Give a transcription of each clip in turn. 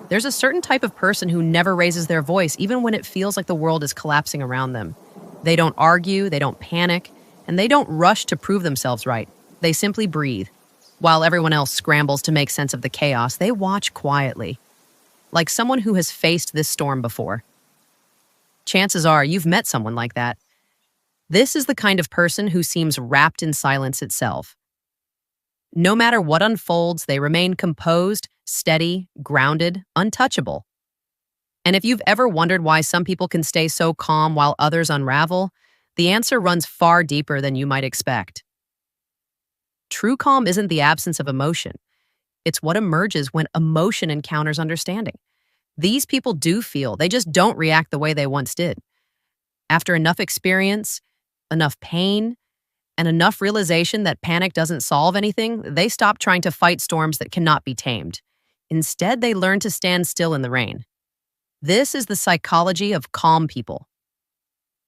There's a certain type of person who never raises their voice, even when it feels like the world is collapsing around them. They don't argue, they don't panic, and they don't rush to prove themselves right. They simply breathe. While everyone else scrambles to make sense of the chaos, they watch quietly, like someone who has faced this storm before. Chances are you've met someone like that. This is the kind of person who seems wrapped in silence itself. No matter what unfolds, they remain composed, steady, grounded, untouchable. And if you've ever wondered why some people can stay so calm while others unravel, the answer runs far deeper than you might expect. True calm isn't the absence of emotion. It's what emerges when emotion encounters understanding. These people do feel, they just don't react the way they once did. After enough experience, enough pain, and enough realization that panic doesn't solve anything, they stop trying to fight storms that cannot be tamed. Instead, they learn to stand still in the rain. This is the psychology of calm people.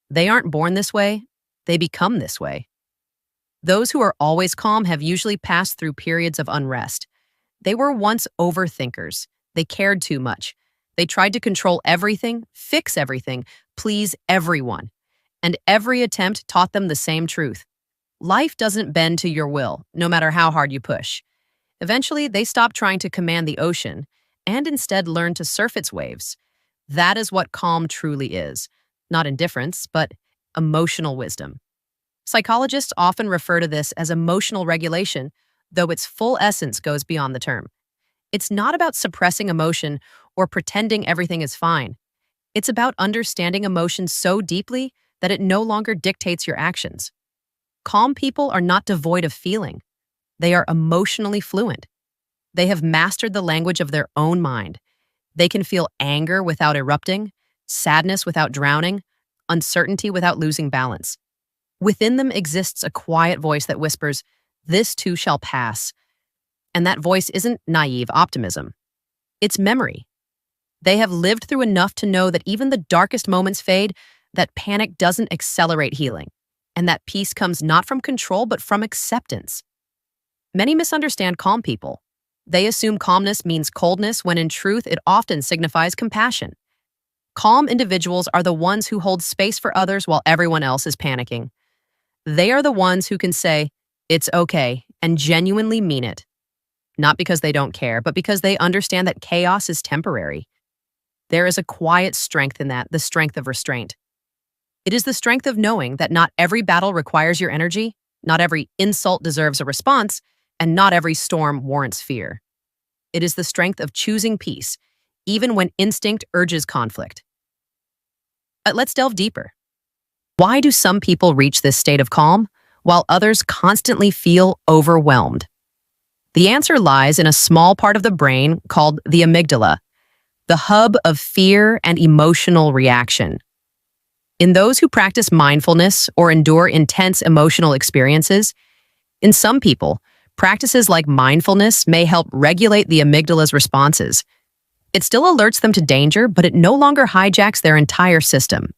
They aren't born this way, they become this way. Those who are always calm have usually passed through periods of unrest. They were once overthinkers. They cared too much. They tried to control everything, fix everything, please everyone. And every attempt taught them the same truth. Life doesn't bend to your will, no matter how hard you push. Eventually, they stop trying to command the ocean and instead learn to surf its waves. That is what calm truly is. Not indifference, but emotional wisdom. Psychologists often refer to this as emotional regulation, though its full essence goes beyond the term. It's not about suppressing emotion or pretending everything is fine. It's about understanding emotion so deeply that it no longer dictates your actions. Calm people are not devoid of feeling. They are emotionally fluent. They have mastered the language of their own mind. They can feel anger without erupting, sadness without drowning, uncertainty without losing balance. Within them exists a quiet voice that whispers, "This too shall pass." And that voice isn't naive optimism. It's memory. They have lived through enough to know that even the darkest moments fade, that panic doesn't accelerate healing, and that peace comes not from control but from acceptance. Many misunderstand calm people. They assume calmness means coldness when in truth it often signifies compassion. Calm individuals are the ones who hold space for others while everyone else is panicking. They are the ones who can say, "It's okay," and genuinely mean it. Not because they don't care, but because they understand that chaos is temporary. There is a quiet strength in that, the strength of restraint. It is the strength of knowing that not every battle requires your energy, not every insult deserves a response, and not every storm warrants fear. It is the strength of choosing peace, even when instinct urges conflict. But let's delve deeper. Why do some people reach this state of calm, while others constantly feel overwhelmed? The answer lies in a small part of the brain called the amygdala, the hub of fear and emotional reaction. In those who practice mindfulness or endure intense emotional experiences, in some people, practices like mindfulness may help regulate the amygdala's responses. It still alerts them to danger, but it no longer hijacks their entire system.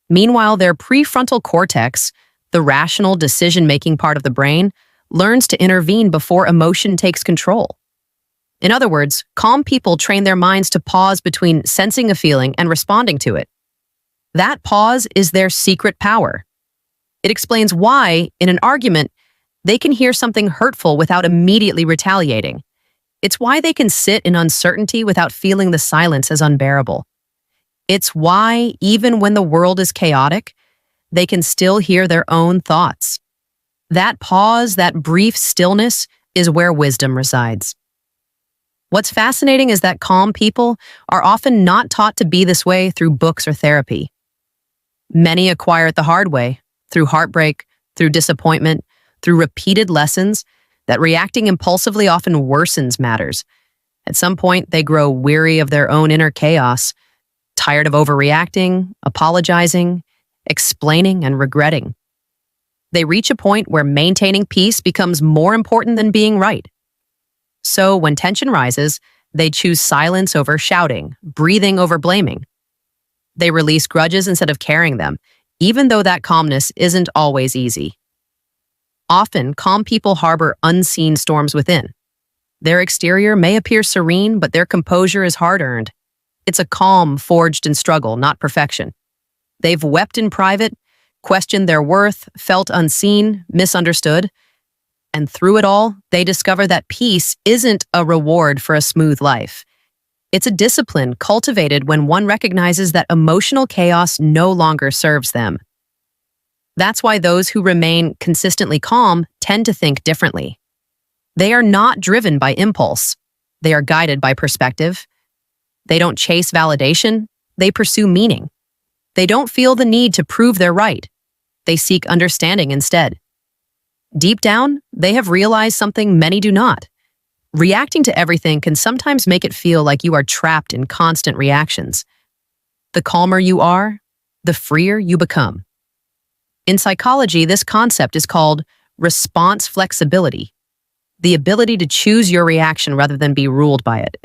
Meanwhile, their prefrontal cortex, the rational decision-making part of the brain, learns to intervene before emotion takes control. In other words, calm people train their minds to pause between sensing a feeling and responding to it. That pause is their secret power. It explains why, in an argument, they can hear something hurtful without immediately retaliating. It's why they can sit in uncertainty without feeling the silence as unbearable. It's why, even when the world is chaotic, they can still hear their own thoughts. That pause, that brief stillness, is where wisdom resides. What's fascinating is that calm people are often not taught to be this way through books or therapy. Many acquire it the hard way, through heartbreak, through disappointment, through repeated lessons that reacting impulsively often worsens matters. At some point, they grow weary of their own inner chaos, tired of overreacting, apologizing, explaining, and regretting. They reach a point where maintaining peace becomes more important than being right. So when tension rises, they choose silence over shouting, breathing over blaming. They release grudges instead of carrying them, even though that calmness isn't always easy. Often, calm people harbor unseen storms within. Their exterior may appear serene, but their composure is hard-earned. It's a calm forged in struggle, not perfection. They've wept in private, questioned their worth, felt unseen, misunderstood, and through it all, they discover that peace isn't a reward for a smooth life. It's a discipline cultivated when one recognizes that emotional chaos no longer serves them. That's why those who remain consistently calm tend to think differently. They are not driven by impulse. They are guided by perspective. They don't chase validation. They pursue meaning. They don't feel the need to prove they're right. They seek understanding instead. Deep down, they have realized something many do not. Reacting to everything can sometimes make it feel like you are trapped in constant reactions. The calmer you are, the freer you become. In psychology, this concept is called response flexibility, the ability to choose your reaction rather than be ruled by it.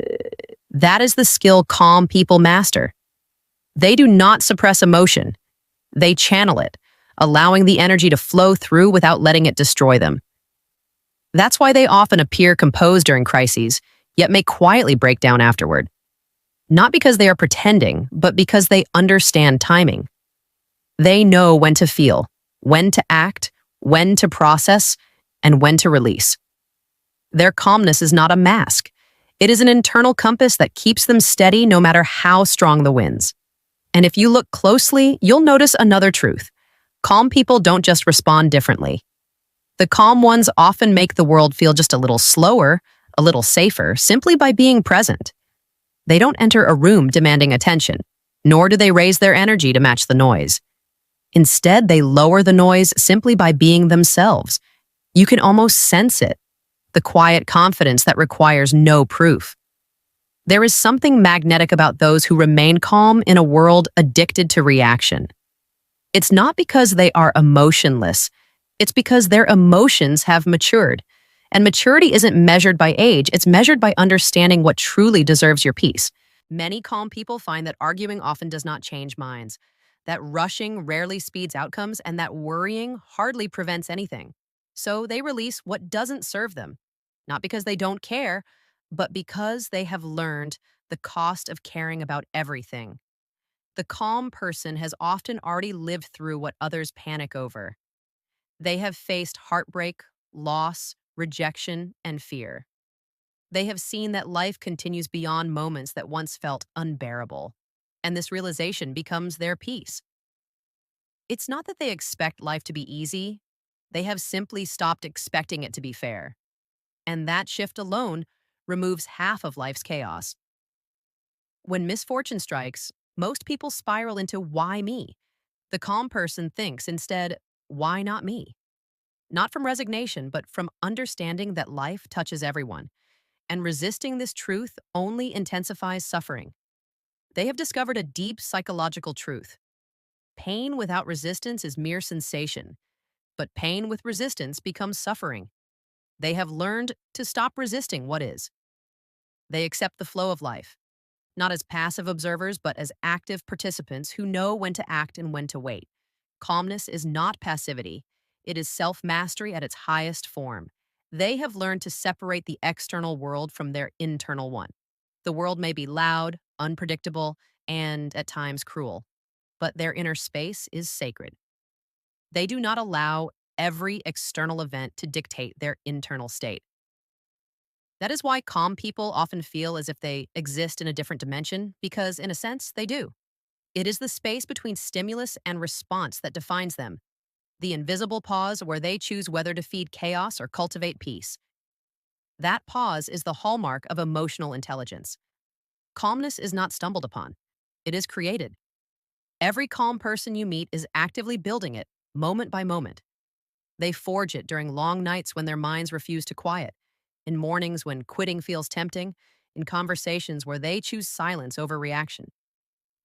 That is the skill calm people master. They do not suppress emotion. They channel it, allowing the energy to flow through without letting it destroy them. That's why they often appear composed during crises, yet may quietly break down afterward. Not because they are pretending, but because they understand timing. They know when to feel, when to act, when to process, and when to release. Their calmness is not a mask. It is an internal compass that keeps them steady no matter how strong the winds. And if you look closely, you'll notice another truth. Calm people don't just respond differently. The calm ones often make the world feel just a little slower, a little safer, simply by being present. They don't enter a room demanding attention, nor do they raise their energy to match the noise. Instead, they lower the noise simply by being themselves. You can almost sense it, the quiet confidence that requires no proof. There is something magnetic about those who remain calm in a world addicted to reaction. It's not because they are emotionless. It's because their emotions have matured. And maturity isn't measured by age, it's measured by understanding what truly deserves your peace. Many calm people find that arguing often does not change minds, that rushing rarely speeds outcomes, and that worrying hardly prevents anything. So they release what doesn't serve them, not because they don't care, but because they have learned the cost of caring about everything. The calm person has often already lived through what others panic over. They have faced heartbreak, loss, rejection, and fear. They have seen that life continues beyond moments that once felt unbearable, and this realization becomes their peace. It's not that they expect life to be easy, they have simply stopped expecting it to be fair. And that shift alone removes half of life's chaos. When misfortune strikes, most people spiral into why me? The calm person thinks instead, why not me? Not from resignation, but from understanding that life touches everyone. And resisting this truth only intensifies suffering. They have discovered a deep psychological truth. Pain without resistance is mere sensation, but pain with resistance becomes suffering. They have learned to stop resisting what is. They accept the flow of life, not as passive observers, but as active participants who know when to act and when to wait. Calmness is not passivity. It is self-mastery at its highest form. They have learned to separate the external world from their internal one. The world may be loud, unpredictable, and at times cruel, but their inner space is sacred. They do not allow every external event to dictate their internal state. That is why calm people often feel as if they exist in a different dimension, because in a sense, they do. It is the space between stimulus and response that defines them, the invisible pause where they choose whether to feed chaos or cultivate peace. That pause is the hallmark of emotional intelligence. Calmness is not stumbled upon. It is created. Every calm person you meet is actively building it, moment by moment. They forge it during long nights when their minds refuse to quiet, in mornings when quitting feels tempting, in conversations where they choose silence over reaction.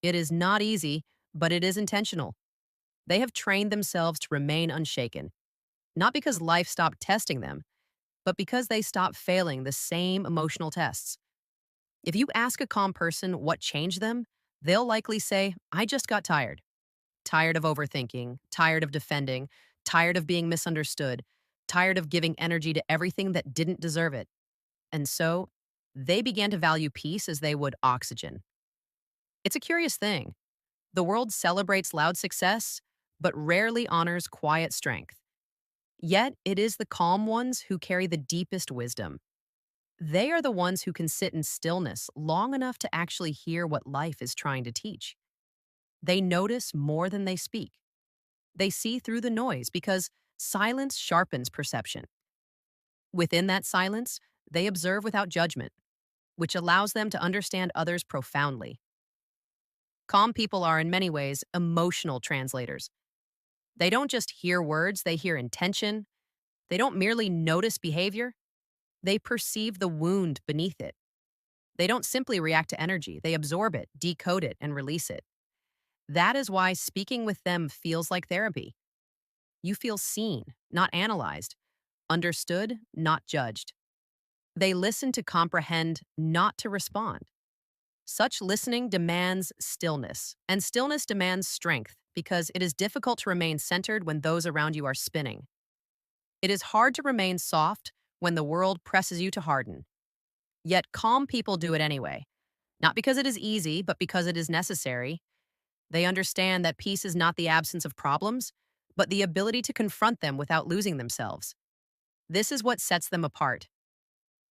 It is not easy, but it is intentional. They have trained themselves to remain unshaken, not because life stopped testing them, but because they stopped failing the same emotional tests. If you ask a calm person what changed them, they'll likely say, I just got tired. Tired of overthinking, tired of defending, tired of being misunderstood, tired of giving energy to everything that didn't deserve it. And so they began to value peace as they would oxygen. It's a curious thing. The world celebrates loud success, but rarely honors quiet strength. Yet it is the calm ones who carry the deepest wisdom. They are the ones who can sit in stillness long enough to actually hear what life is trying to teach. They notice more than they speak. They see through the noise because silence sharpens perception. Within that silence, they observe without judgment, which allows them to understand others profoundly. Calm people are, in many ways, emotional translators. They don't just hear words, they hear intention. They don't merely notice behavior, they perceive the wound beneath it. They don't simply react to energy, they absorb it, decode it, and release it. That is why speaking with them feels like therapy. You feel seen, not analyzed, understood, not judged. They listen to comprehend, not to respond. Such listening demands stillness, and stillness demands strength because it is difficult to remain centered when those around you are spinning. It is hard to remain soft when the world presses you to harden. Yet calm people do it anyway, not because it is easy, but because it is necessary. They understand that peace is not the absence of problems, but the ability to confront them without losing themselves. This is what sets them apart.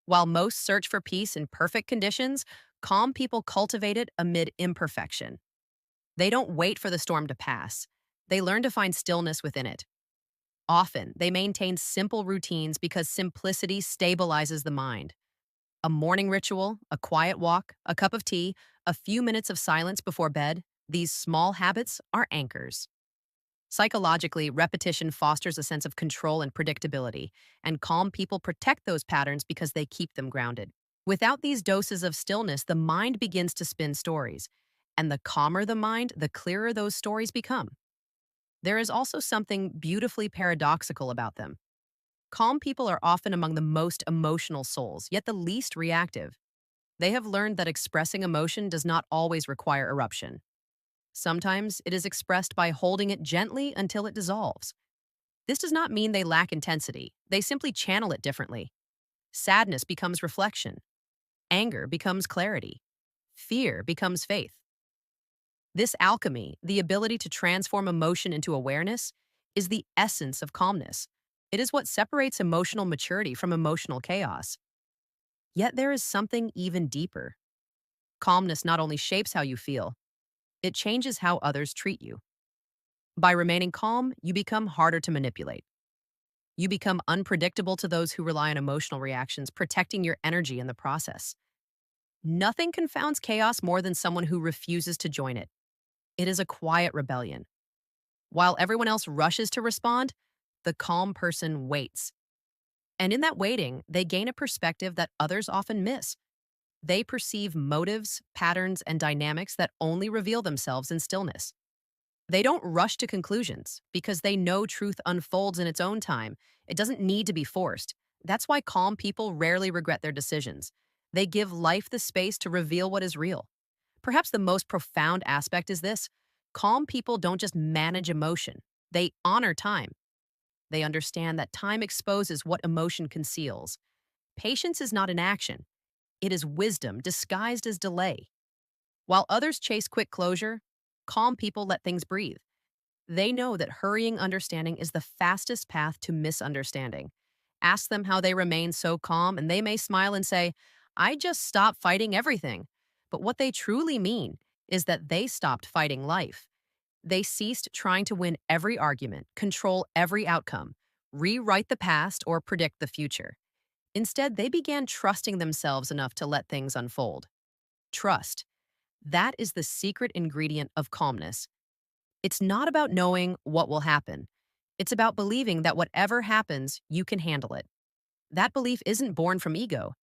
While most search for peace in perfect conditions, calm people cultivate it amid imperfection. They don't wait for the storm to pass. They learn to find stillness within it. Often, they maintain simple routines because simplicity stabilizes the mind. A morning ritual, a quiet walk, a cup of tea, a few minutes of silence before bed, these small habits are anchors. Psychologically, repetition fosters a sense of control and predictability, and calm people protect those patterns because they keep them grounded. Without these doses of stillness, the mind begins to spin stories, and the calmer the mind, the clearer those stories become. There is also something beautifully paradoxical about them. Calm people are often among the most emotional souls, yet the least reactive. They have learned that expressing emotion does not always require eruption. Sometimes it is expressed by holding it gently until it dissolves. This does not mean they lack intensity, they simply channel it differently. Sadness becomes reflection, anger becomes clarity, fear becomes faith. This alchemy, the ability to transform emotion into awareness, is the essence of calmness. It is what separates emotional maturity from emotional chaos. Yet there is something even deeper. Calmness not only shapes how you feel, it changes how others treat you. By remaining calm, you become harder to manipulate. You become unpredictable to those who rely on emotional reactions, protecting your energy in the process. Nothing confounds chaos more than someone who refuses to join it. It is a quiet rebellion. While everyone else rushes to respond, the calm person waits. And in that waiting, they gain a perspective that others often miss. They perceive motives, patterns, and dynamics that only reveal themselves in stillness. They don't rush to conclusions because they know truth unfolds in its own time. It doesn't need to be forced. That's why calm people rarely regret their decisions. They give life the space to reveal what is real. Perhaps the most profound aspect is this: calm people don't just manage emotion, they honor time. They understand that time exposes what emotion conceals. Patience is not inaction, it is wisdom disguised as delay. While others chase quick closure, calm people let things breathe. They know that hurrying understanding is the fastest path to misunderstanding. Ask them how they remain so calm, and they may smile and say, "I just stopped fighting everything." But what they truly mean is that they stopped fighting life. They ceased trying to win every argument, control every outcome, rewrite the past, or predict the future. Instead, they began trusting themselves enough to let things unfold. Trust. That is the secret ingredient of calmness. It's not about knowing what will happen. It's about believing that whatever happens, you can handle it. That belief isn't born from ego.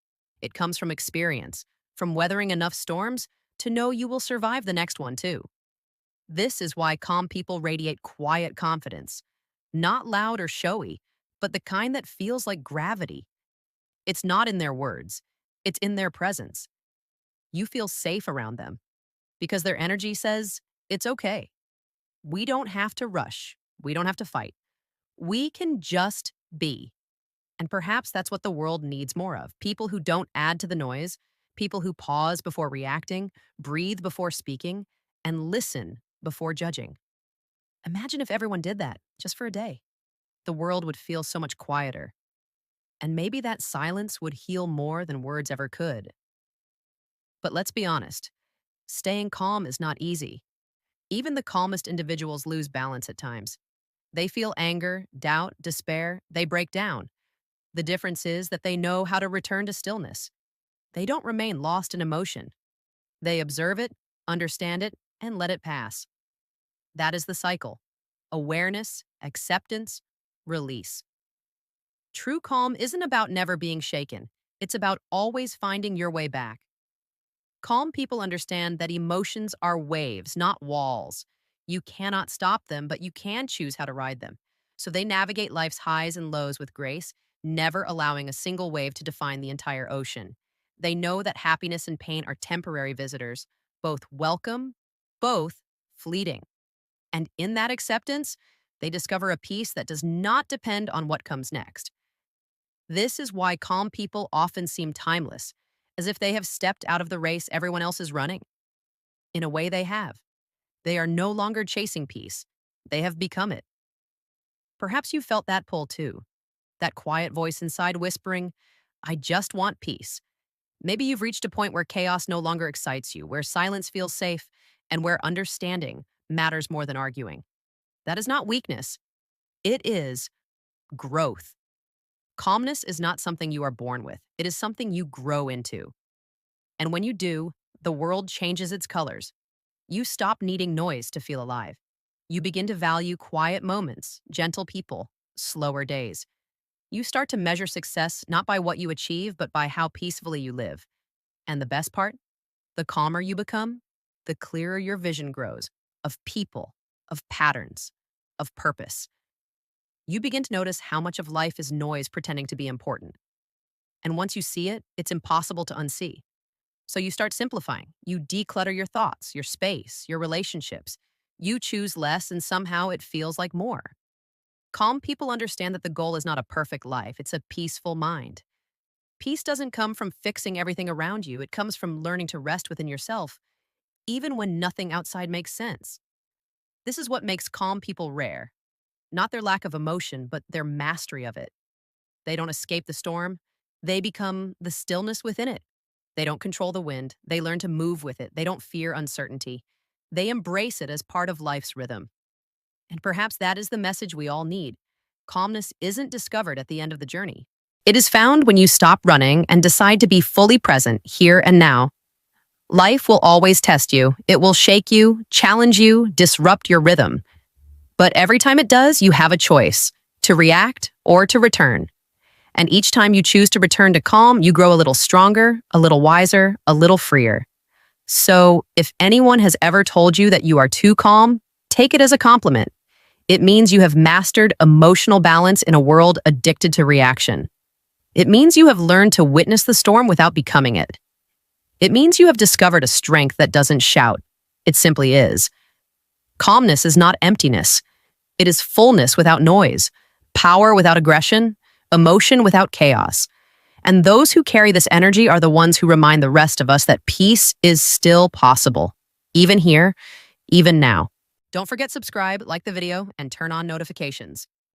It comes from experience, from weathering enough storms to know you will survive the next one too. This is why calm people radiate quiet confidence. Not loud or showy, but the kind that feels like gravity. It's not in their words, it's in their presence. You feel safe around them because their energy says, it's okay. We don't have to rush. We don't have to fight. We can just be. And perhaps that's what the world needs more of. People who don't add to the noise, people who pause before reacting, breathe before speaking, and listen before judging. Imagine if everyone did that just for a day. The world would feel so much quieter. And maybe that silence would heal more than words ever could. But let's be honest, staying calm is not easy. Even the calmest individuals lose balance at times. They feel anger, doubt, despair, they break down. The difference is that they know how to return to stillness. They don't remain lost in emotion. They observe it, understand it, and let it pass. That is the cycle. Awareness, acceptance, release. True calm isn't about never being shaken. It's about always finding your way back. Calm people understand that emotions are waves, not walls. You cannot stop them, but you can choose how to ride them. So they navigate life's highs and lows with grace, never allowing a single wave to define the entire ocean. They know that happiness and pain are temporary visitors, both welcome, both fleeting. And in that acceptance, they discover a peace that does not depend on what comes next. This is why calm people often seem timeless, as if they have stepped out of the race everyone else is running. In a way, they have. They are no longer chasing peace. They have become it. Perhaps you felt that pull too. That quiet voice inside whispering, I just want peace. Maybe you've reached a point where chaos no longer excites you, where silence feels safe, and where understanding matters more than arguing. That is not weakness. It is growth. Calmness is not something you are born with. It is something you grow into. And when you do, the world changes its colors. You stop needing noise to feel alive. You begin to value quiet moments, gentle people, slower days. You start to measure success not by what you achieve, but by how peacefully you live. And the best part? The calmer you become, the clearer your vision grows of people, of patterns, of purpose. You begin to notice how much of life is noise pretending to be important. And once you see it, it's impossible to unsee. So you start simplifying. You declutter your thoughts, your space, your relationships. You choose less, and somehow it feels like more. Calm people understand that the goal is not a perfect life, it's a peaceful mind. Peace doesn't come from fixing everything around you, it comes from learning to rest within yourself, even when nothing outside makes sense. This is what makes calm people rare. Not their lack of emotion, but their mastery of it. They don't escape the storm, they become the stillness within it. They don't control the wind, they learn to move with it, they don't fear uncertainty. They embrace it as part of life's rhythm. And perhaps that is the message we all need. Calmness isn't discovered at the end of the journey. It is found when you stop running and decide to be fully present here and now. Life will always test you. It will shake you, challenge you, disrupt your rhythm. But every time it does, you have a choice to react or to return. And each time you choose to return to calm, you grow a little stronger, a little wiser, a little freer. So if anyone has ever told you that you are too calm, take it as a compliment. It means you have mastered emotional balance in a world addicted to reaction. It means you have learned to witness the storm without becoming it. It means you have discovered a strength that doesn't shout. It simply is. Calmness is not emptiness. It is fullness without noise, power without aggression, emotion without chaos. And those who carry this energy are the ones who remind the rest of us that peace is still possible, even here, even now. Don't forget subscribe, like the video, and turn on notifications.